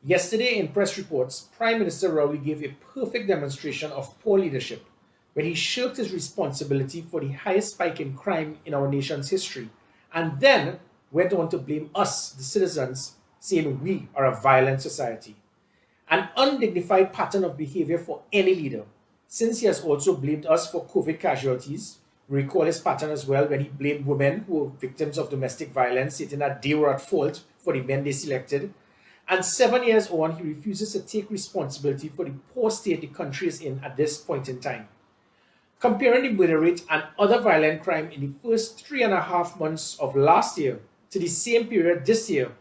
Yesterday in press reports, Prime Minister Rowley gave a perfect demonstration of poor leadership when he shirked his responsibility for the highest spike in crime in our nation's history, and then went on to blame us, the citizens, saying we are a violent society. An undignified pattern of behavior for any leader, since he has also blamed us for COVID casualties. We recall his pattern as well when he blamed women who were victims of domestic violence, stating that they were at fault for the men they selected. And 7 years on, he refuses to take responsibility for the poor state the country is in at this point in time. Comparing the murder rate and other violent crime in the first 3.5 months of last year to the same period this year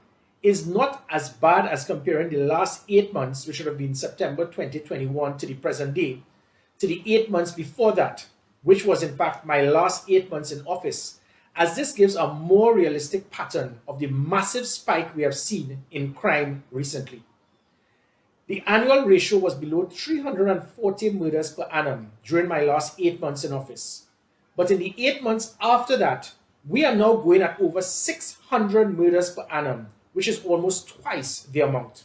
is not as bad as comparing the last 8 months, which would have been September 2021 to the present day, to the 8 months before that, which was in fact my last 8 months in office, as this gives a more realistic pattern of the massive spike we have seen in crime recently. The annual ratio was below 340 murders per annum during my last 8 months in office. But in the 8 months after that, we are now going at over 600 murders per annum, which is almost twice the amount.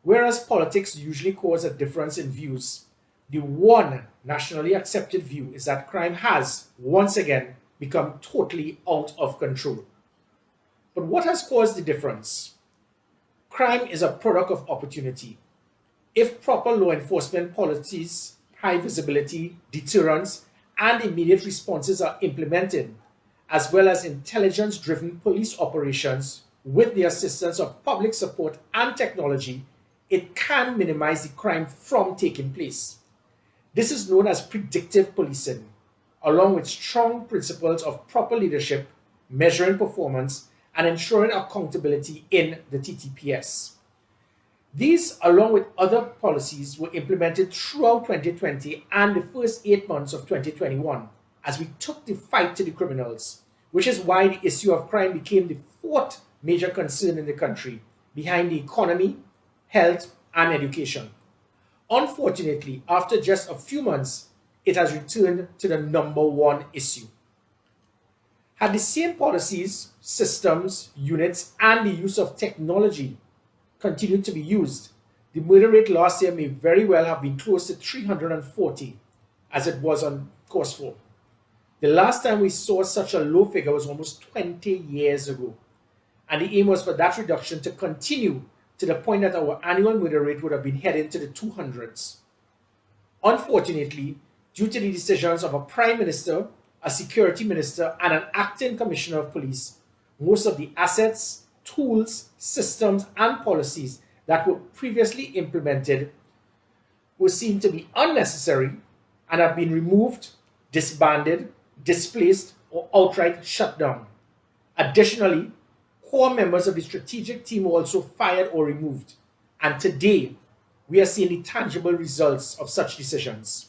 Whereas politics usually cause a difference in views, the one nationally accepted view is that crime has, once again, become totally out of control. But what has caused the difference? Crime is a product of opportunity. If proper law enforcement policies, high visibility, deterrence, and immediate responses are implemented, as well as intelligence-driven police operations with the assistance of public support and technology, it can minimize the crime from taking place. This is known as predictive policing, along with strong principles of proper leadership, measuring performance, and ensuring accountability in the TTPS. These, along with other policies, were implemented throughout 2020 and the first 8 months of 2021 as we took the fight to the criminals, which is why the issue of crime became the fourth major concern in the country, behind the economy, health, and education. Unfortunately, after just a few months, it has returned to the number one issue. Had the same policies, systems, units, and the use of technology continued to be used, the murder rate last year may very well have been close to 340, as it was on course for. The last time we saw such a low figure was almost 20 years ago, and the aim was for that reduction to continue to the point that our annual murder rate would have been heading to the 200s. Unfortunately, due to the decisions of a Prime Minister, a Security Minister, and an Acting Commissioner of Police, most of the assets, tools, systems, and policies that were previously implemented were seen to be unnecessary and have been removed, disbanded, displaced, or outright shut down. Additionally, core members of the strategic team were also fired or removed, and today we are seeing the tangible results of such decisions.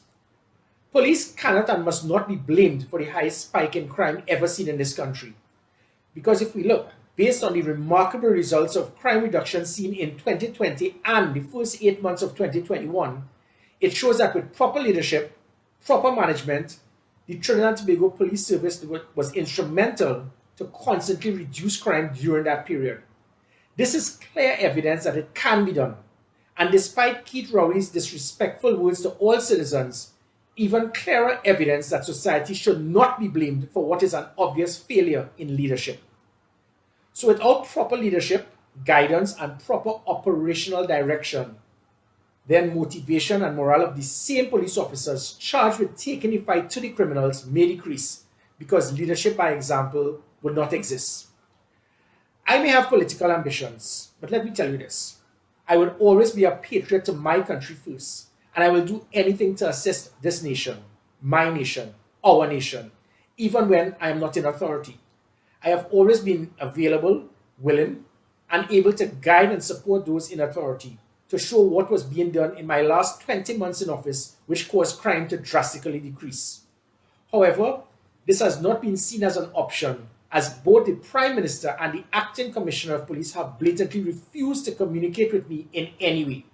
Police cannot and must not be blamed for the highest spike in crime ever seen in this country, because if we look, based on the remarkable results of crime reduction seen in 2020 and the first 8 months of 2021, it shows that with proper leadership, proper management, the Trinidad and Tobago Police Service was instrumental to constantly reduce crime during that period. This is clear evidence that it can be done. And despite Keith Rowley's disrespectful words to all citizens, even clearer evidence that society should not be blamed for what is an obvious failure in leadership. So without proper leadership, guidance, and proper operational direction, then motivation and morale of the same police officers charged with taking the fight to the criminals may decrease, because leadership by example would not exist. I may have political ambitions, but let me tell you this. I will always be a patriot to my country first, and I will do anything to assist this nation, my nation, our nation, even when I am not in authority. I have always been available, willing, and able to guide and support those in authority to show what was being done in my last 20 months in office, which caused crime to drastically decrease. However, this has not been seen as an option, as both the Prime Minister and the Acting Commissioner of Police have blatantly refused to communicate with me in any way.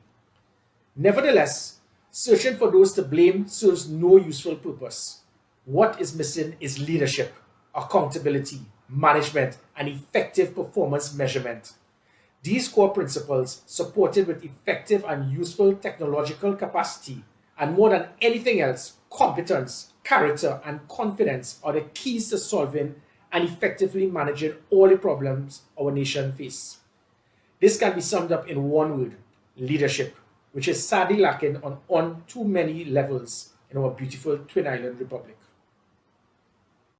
Nevertheless, searching for those to blame serves no useful purpose. What is missing is leadership, accountability, management, and effective performance measurement. These core principles, supported with effective and useful technological capacity, and more than anything else, competence, character, and confidence are the keys to solving and effectively managing all the problems our nation faces. This can be summed up in one word: leadership, which is sadly lacking on too many levels in our beautiful Twin Island Republic.